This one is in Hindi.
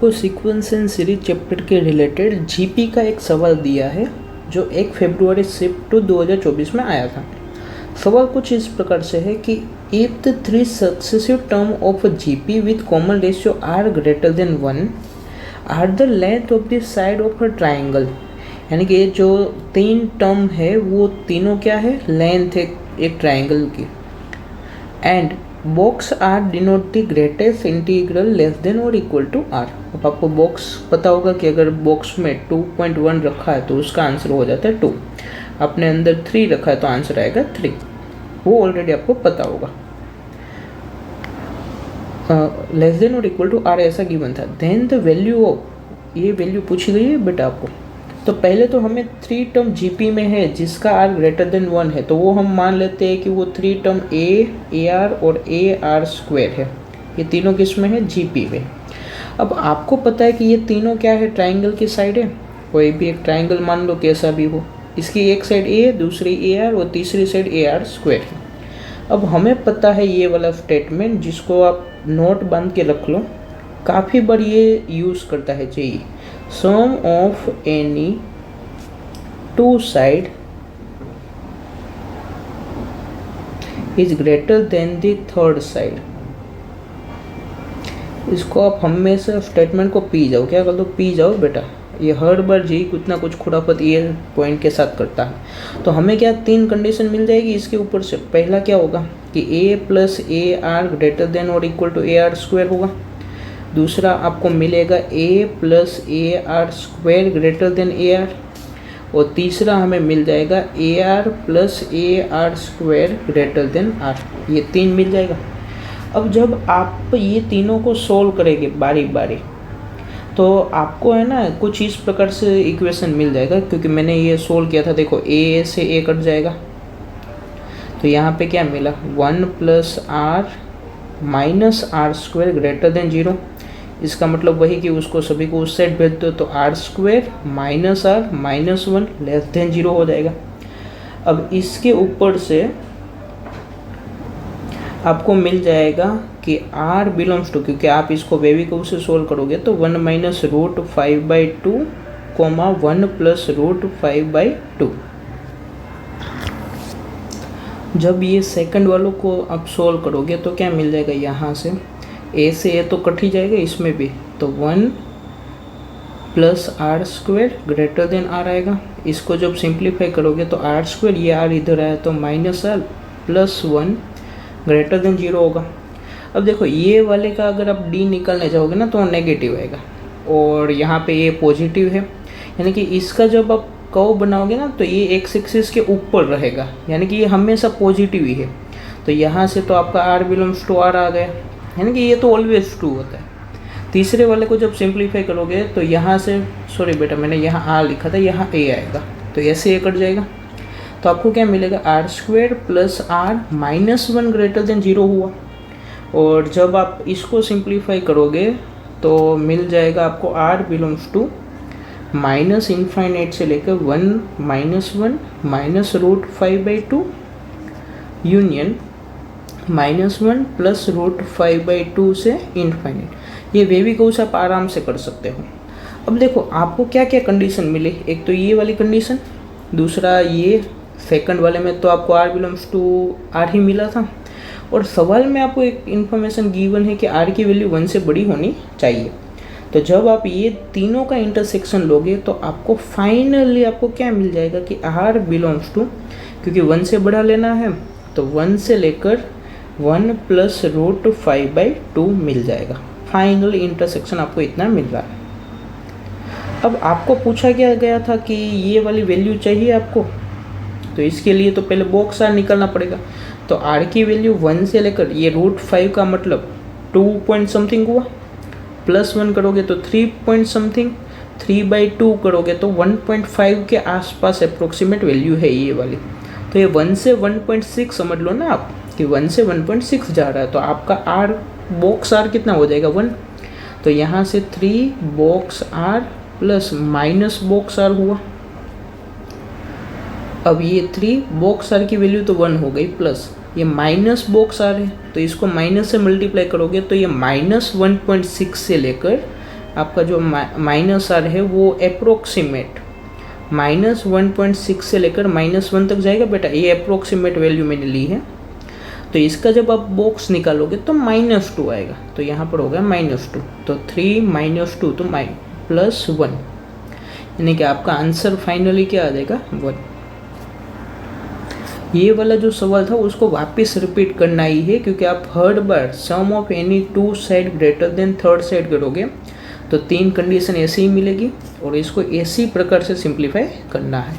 आपको सीक्वेंस एंड सीरीज चैप्टर के रिलेटेड जीपी का एक सवाल दिया है जो 1 फरवरी शिफ्ट 2024 में आया था। सवाल कुछ इस प्रकार से है कि if the three successive term of GP with common ratio r greater than 1 are the length of the side of a triangle, यानी कि जो तीन टर्म है वो तीनों क्या है, लेंथ है एक ट्राइंगल की। And box r denote the greatest integral less than और इक्वल टू आर। अब आपको बॉक्स पता होगा कि अगर बॉक्स में 2.1 रखा है तो उसका आंसर हो जाता है 2, आपने अंदर 3 रखा है तो आंसर आएगा 3, वो ऑलरेडी आपको पता होगा। लेस देन और इक्वल टू आर ऐसा गिवन था। देन द वैल्यू ऑफ, ये वैल्यू पूछी गई है बेटा आपको। तो पहले तो हमें 3 टर्म जीपी में है जिसका आर ग्रेटर देन 1 है, तो वो हम मान लेते हैं कि वो 3 टर्म ए आर और ए आर स्क्वायर है। ये तीनों किस में है, जीपी में। अब आपको पता है कि ये तीनों क्या है, ट्राइंगल की साइड है। कोई भी एक ट्राइंगल मान लो कैसा भी हो, इसकी एक साइड ए है, दूसरी ए आर और तीसरी साइड ए आर स्क्वायर है। अब हमें पता है ये वाला स्टेटमेंट, जिसको आप नोट बांध के रख लो, काफ़ी बार ये यूज़ करता है JEE. Sum of any two side is greater than the third side. इसको आप हमेशा स्टेटमेंट को पी जाओ, क्या कर दो, पी जाओ बेटा। ये हर बार जी कुछ ना कुछ खुराफत ये पॉइंट के साथ करता है। तो हमें क्या 3 कंडीशन मिल जाएगी इसके ऊपर से। पहला क्या होगा कि a plus A R greater than और equal to A R square होगा। दूसरा आपको मिलेगा a plus A R square greater than A R. और तीसरा हमें मिल जाएगा A R plus A R square greater than R. ये 3 मिल जाएगा। अब जब आप ये तीनों को सोल्व करेंगे बारी बारी, तो आपको है ना कुछ इस प्रकार से इक्वेशन मिल जाएगा। क्योंकि मैंने ये सोल्व किया था, देखो ए से ए कट जाएगा, तो यहाँ पे क्या मिला, 1 plus r minus r square greater than 0। इसका मतलब वही कि उसको सभी को उस साइड भेज दो, तो r square minus r minus 1 less than 0 हो जाएगा। अब इसके ऊपर से आपको मिल जाएगा कि r बिलोंग्स टू, क्योंकि आप इसको वेविकल से सोल्व करोगे तो 1 minus root 5/2 comma 1 plus root 5/2। जब ये सेकंड वालों को आप सोल्व करोगे तो क्या मिल जाएगा, यहाँ से ए तो कट ही जाएगा इसमें भी, तो 1 plus r square greater than r आएगा। इसको जब सिंप्लीफाई करोगे तो आर स्क्वायर, ये आर इधर आया तो minus r plus 1 greater than 0 होगा। अब देखो ये वाले का अगर आप डी निकालने जाओगे ना तो नेगेटिव आएगा, और यहाँ पे ये पॉजिटिव है, यानी कि इसका जब आप कर्व बनाओगे ना तो ये एक्स एक्सिस के ऊपर रहेगा, यानी कि ये हमेशा पॉजिटिव ही है। तो यहाँ से तो आपका आर बिलोंग्स टू आर आ गया, यानी कि ये तो ऑलवेज ट्रू होता है। तीसरे वाले को जब सिंप्लीफाई करोगे तो यहाँ से, सॉरी बेटा मैंने यहाँ आर लिखा था, यहाँ ए आएगा, तो ऐसे ए कट जाएगा। तो आपको क्या मिलेगा, r square plus r minus 1 greater than 0 हुआ। और जब आप इसको सिंप्लीफाई करोगे तो मिल जाएगा आपको r belongs to minus infinite से लेकर 1 minus 1 minus root 5/2 union minus 1 plus root 5/2 से इनफाइनाइट। ये वेविकल्स आप आराम से कर सकते हो। अब देखो आपको क्या क्या कंडीशन मिले, एक तो ये वाली कंडीशन, दूसरा ये सेकंड वाले में तो आपको आर बिलोंग्स टू आर ही मिला था, और सवाल में आपको एक इन्फॉर्मेशन गिवन है कि आर की वैल्यू 1 से बड़ी होनी चाहिए। तो जब आप ये तीनों का इंटरसेक्शन लोगे तो आपको फाइनली आपको क्या मिल जाएगा कि आर बिलोंग्स टू, क्योंकि 1 से बड़ा लेना है तो 1 से लेकर 1 प्लस रूट 5/2 मिल जाएगा। फाइनल इंटरसेक्शन आपको इतना मिल रहा है। अब आपको पूछा गया था कि ये वाली वैल्यू चाहिए आपको, तो इसके लिए तो पहले बॉक्स आर निकालना पड़ेगा। तो आर की वैल्यू 1 से लेकर ये रूट 5 का मतलब 2 पॉइंट समथिंग हुआ, प्लस 1 करोगे तो 3 पॉइंट समथिंग, 3/2 करोगे तो 1.5 के आसपास अप्रोक्सीमेट वैल्यू है ये वाली। तो ये 1 से 1.6 समझ लो ना आप कि 1 से 1.6 जा रहा है, तो आपका आर बॉक्स आर कितना हो जाएगा, 1। तो यहाँ से 3 box r plus minus box r हुआ। अब ये 3 बॉक्स आर की वैल्यू तो 1 हो गई, प्लस ये माइनस बॉक्स आर है तो इसको माइनस से मल्टीप्लाई करोगे तो ये -1.6 से लेकर आपका जो माइनस आर है वो अप्रोक्सीमेट -1.6 से लेकर -1 तक जाएगा बेटा, ये अप्रोक्सीमेट वैल्यू मैंने ली है। तो इसका जब आप बॉक्स निकालोगे तो -2 आएगा, तो यहाँ पर होगा -2, तो 3 - 2 तो +1, यानी कि आपका आंसर फाइनली क्या आ जाएगा 1। ये वाला जो सवाल था उसको वापस रिपीट करना ही है, क्योंकि आप थर्ड बार sum of any two side greater than third side करोगे तो 3 कंडीशन ऐसे ही मिलेगी और इसको ऐसी प्रकार से सिंप्लीफाई करना है।